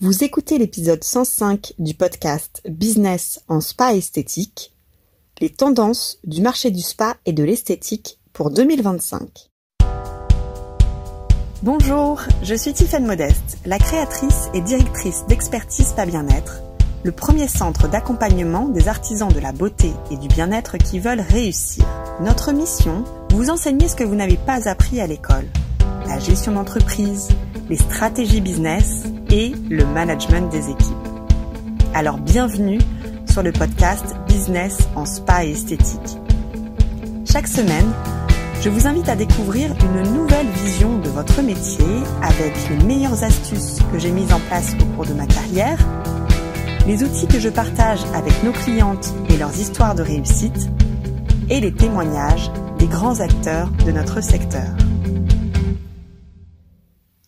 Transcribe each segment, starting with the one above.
Vous écoutez l'épisode 105 du podcast Business en spa esthétique, les tendances du marché du spa et de l'esthétique pour 2025. Bonjour, je suis Tiffaine Modeste, la créatrice et directrice d'Expertise Spa Bien-être, le premier centre d'accompagnement des artisans de la beauté et du bien-être qui veulent réussir. Notre mission, vous enseigner ce que vous n'avez pas appris à l'école, la gestion d'entreprise, les stratégies business et le management des équipes. Alors bienvenue sur le podcast Business en spa et esthétique. Chaque semaine, je vous invite à découvrir une nouvelle vision de votre métier avec les meilleures astuces que j'ai mises en place au cours de ma carrière, les outils que je partage avec nos clientes et leurs histoires de réussite, et les témoignages des grands acteurs de notre secteur.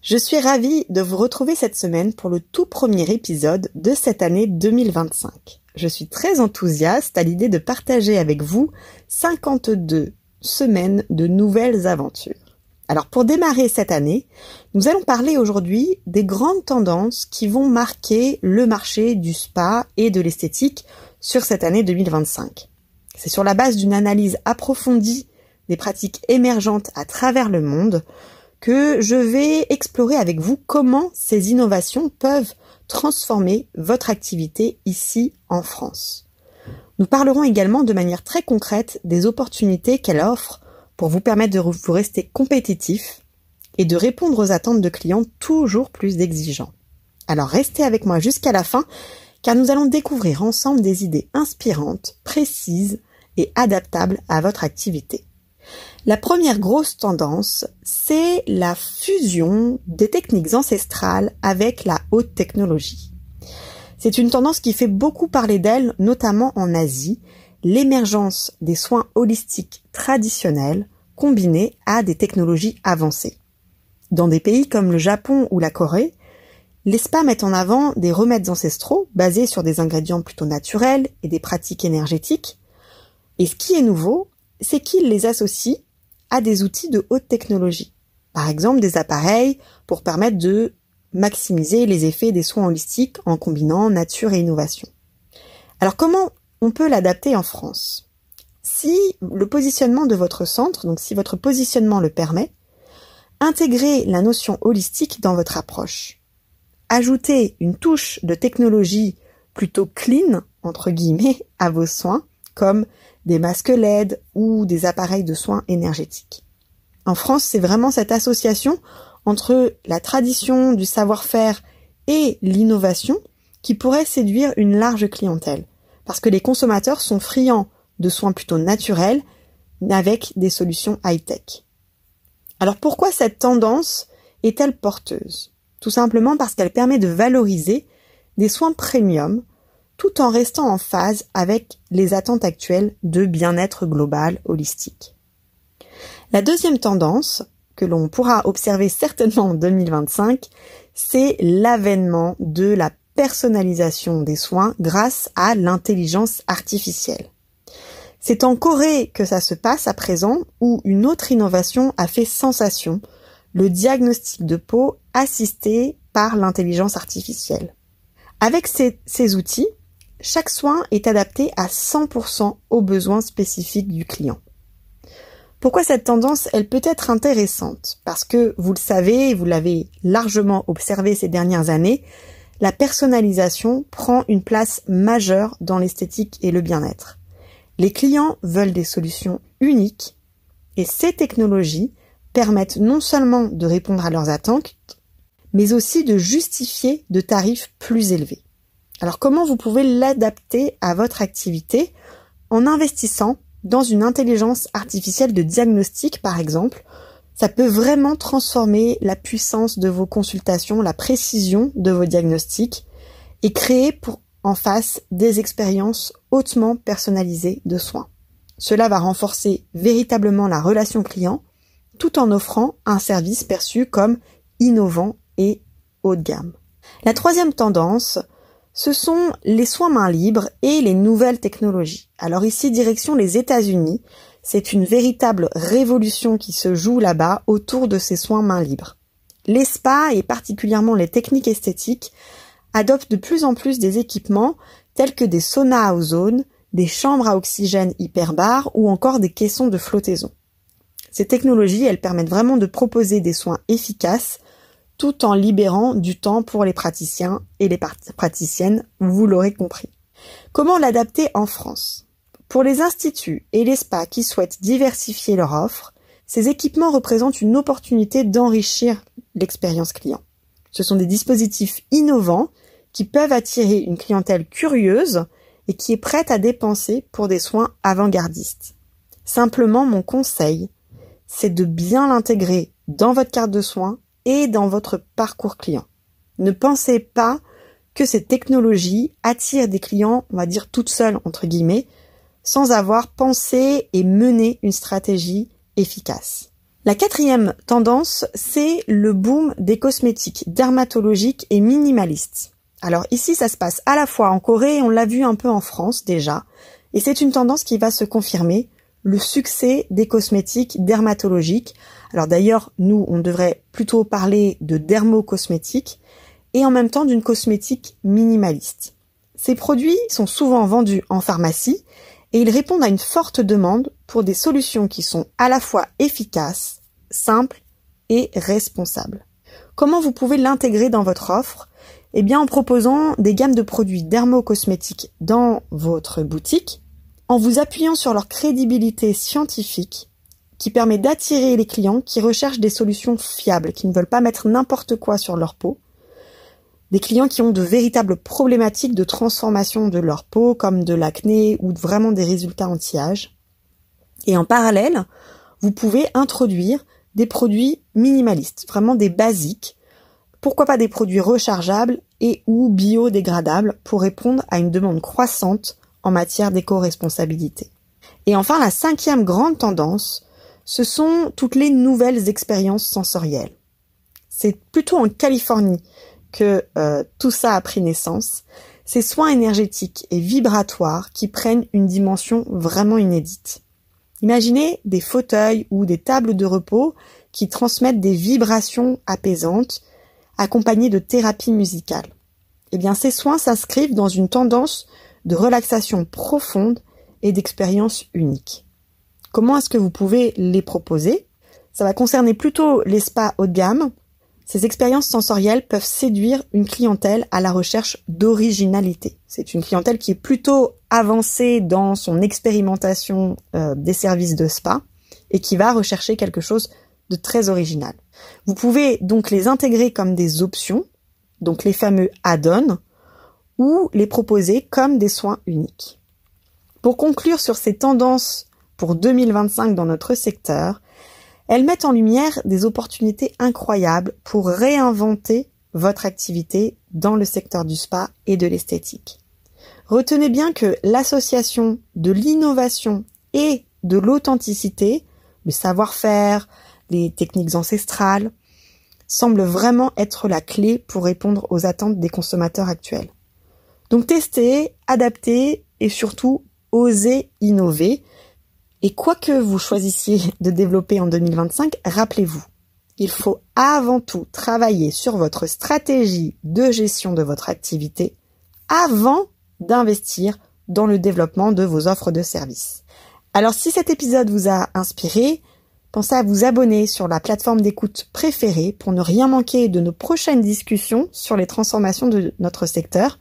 Je suis ravie de vous retrouver cette semaine pour le tout premier épisode de cette année 2025. Je suis très enthousiaste à l'idée de partager avec vous 52 semaines de nouvelles aventures. Alors pour démarrer cette année, nous allons parler aujourd'hui des grandes tendances qui vont marquer le marché du spa et de l'esthétique sur cette année 2025. C'est sur la base d'une analyse approfondie des pratiques émergentes à travers le monde que je vais explorer avec vous comment ces innovations peuvent transformer votre activité ici en France. Nous parlerons également de manière très concrète des opportunités qu'elle offre pour vous permettre de vous rester compétitif et de répondre aux attentes de clients toujours plus exigeants. Alors restez avec moi jusqu'à la fin car nous allons découvrir ensemble des idées inspirantes, précises et adaptables à votre activité. La première grosse tendance, c'est la fusion des techniques ancestrales avec la haute technologie. C'est une tendance qui fait beaucoup parler d'elle, notamment en Asie, l'émergence des soins holistiques traditionnels combinés à des technologies avancées. Dans des pays comme le Japon ou la Corée, les spas mettent en avant des remèdes ancestraux basés sur des ingrédients plutôt naturels et des pratiques énergétiques. Et ce qui est nouveau, c'est qu'ils les associent à des outils de haute technologie. Par exemple, des appareils pour permettre de maximiser les effets des soins holistiques en combinant nature et innovation. Alors comment on peut l'adapter en France? Si le positionnement de votre centre, donc si votre positionnement le permet, intégrez la notion holistique dans votre approche. Ajoutez une touche de technologie plutôt clean, entre guillemets, à vos soins, comme des masques LED ou des appareils de soins énergétiques. En France, c'est vraiment cette association entre la tradition du savoir-faire et l'innovation qui pourrait séduire une large clientèle, parce que les consommateurs sont friands de soins plutôt naturels avec des solutions high-tech. Alors pourquoi cette tendance est-elle porteuse? Tout simplement parce qu'elle permet de valoriser des soins premium tout en restant en phase avec les attentes actuelles de bien-être global holistique. La deuxième tendance, que l'on pourra observer certainement en 2025, c'est l'avènement de la personnalisation des soins grâce à l'intelligence artificielle. C'est en Corée que ça se passe à présent, où une autre innovation a fait sensation, le diagnostic de peau assisté par l'intelligence artificielle. Avec ces outils, chaque soin est adapté à 100% aux besoins spécifiques du client. Pourquoi cette tendance, elle peut être intéressante? Parce que, vous le savez, vous l'avez largement observé ces dernières années, la personnalisation prend une place majeure dans l'esthétique et le bien-être. Les clients veulent des solutions uniques et ces technologies permettent non seulement de répondre à leurs attentes, mais aussi de justifier de tarifs plus élevés. Alors comment vous pouvez l'adapter à votre activité? En investissant dans une intelligence artificielle de diagnostic par exemple, ça peut vraiment transformer la puissance de vos consultations, la précision de vos diagnostics et créer en face des expériences hautement personnalisées de soins. Cela va renforcer véritablement la relation client tout en offrant un service perçu comme innovant et haut de gamme. La troisième tendance, ce sont les soins main libre et les nouvelles technologies. Alors ici, direction les États-Unis, c'est une véritable révolution qui se joue là-bas autour de ces soins main libre. Les spas et particulièrement les techniques esthétiques adoptent de plus en plus des équipements tels que des saunas à ozone, des chambres à oxygène hyperbare ou encore des caissons de flottaison. Ces technologies, elles permettent vraiment de proposer des soins efficaces tout en libérant du temps pour les praticiens et les praticiennes, vous l'aurez compris. Comment l'adapter en France ? Pour les instituts et les spas qui souhaitent diversifier leur offre, ces équipements représentent une opportunité d'enrichir l'expérience client. Ce sont des dispositifs innovants qui peuvent attirer une clientèle curieuse et qui est prête à dépenser pour des soins avant-gardistes. Simplement, mon conseil, c'est de bien l'intégrer dans votre carte de soins et dans votre parcours client. Ne pensez pas que ces technologies attirent des clients, on va dire toutes seules, entre guillemets, sans avoir pensé et mené une stratégie efficace. La 4e tendance, c'est le boom des cosmétiques dermatologiques et minimalistes. Alors ici, ça se passe à la fois en Corée et on l'a vu un peu en France déjà, et c'est une tendance qui va se confirmer, le succès des cosmétiques dermatologiques. Alors d'ailleurs, nous, on devrait plutôt parler de dermocosmétiques et en même temps d'une cosmétique minimaliste. Ces produits sont souvent vendus en pharmacie et ils répondent à une forte demande pour des solutions qui sont à la fois efficaces, simples et responsables. Comment vous pouvez l'intégrer dans votre offre ? Eh bien, en proposant des gammes de produits dermocosmétiques dans votre boutique, en vous appuyant sur leur crédibilité scientifique qui permet d'attirer les clients qui recherchent des solutions fiables, qui ne veulent pas mettre n'importe quoi sur leur peau, des clients qui ont de véritables problématiques de transformation de leur peau, comme de l'acné ou vraiment des résultats anti-âge. Et en parallèle, vous pouvez introduire des produits minimalistes, vraiment des basiques, pourquoi pas des produits rechargeables et ou biodégradables pour répondre à une demande croissante en matière d'éco-responsabilité. Et enfin, la 5e grande tendance, ce sont toutes les nouvelles expériences sensorielles. C'est plutôt en Californie que tout ça a pris naissance. Ces soins énergétiques et vibratoires qui prennent une dimension vraiment inédite. Imaginez des fauteuils ou des tables de repos qui transmettent des vibrations apaisantes accompagnées de thérapies musicales. Eh bien, ces soins s'inscrivent dans une tendance de relaxation profonde et d'expérience unique. Comment est-ce que vous pouvez les proposer ? Ça va concerner plutôt les spas haut de gamme. Ces expériences sensorielles peuvent séduire une clientèle à la recherche d'originalité. C'est une clientèle qui est plutôt avancée dans son expérimentation des services de spa et qui va rechercher quelque chose de très original. Vous pouvez donc les intégrer comme des options, donc les fameux add-ons, ou les proposer comme des soins uniques. Pour conclure sur ces tendances pour 2025 dans notre secteur, elles mettent en lumière des opportunités incroyables pour réinventer votre activité dans le secteur du spa et de l'esthétique. Retenez bien que l'association de l'innovation et de l'authenticité, le savoir-faire, les techniques ancestrales, semble vraiment être la clé pour répondre aux attentes des consommateurs actuels. Donc testez, adaptez et surtout osez innover. Et quoi que vous choisissiez de développer en 2025, rappelez-vous, il faut avant tout travailler sur votre stratégie de gestion de votre activité avant d'investir dans le développement de vos offres de services. Alors si cet épisode vous a inspiré, pensez à vous abonner sur la plateforme d'écoute préférée pour ne rien manquer de nos prochaines discussions sur les transformations de notre secteur.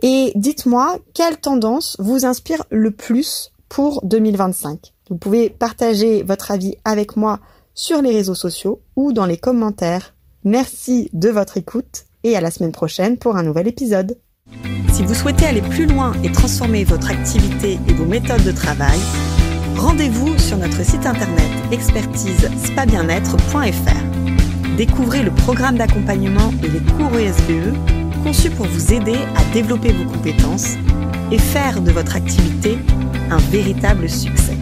Et dites-moi quelle tendance vous inspire le plus pour 2025. Vous pouvez partager votre avis avec moi sur les réseaux sociaux ou dans les commentaires. Merci de votre écoute et à la semaine prochaine pour un nouvel épisode. Si vous souhaitez aller plus loin et transformer votre activité et vos méthodes de travail, rendez-vous sur notre site internet expertise-spa-bien-être.fr. Découvrez le programme d'accompagnement et les cours ESBE conçus pour vous aider à développer vos compétences et faire de votre activité un véritable succès.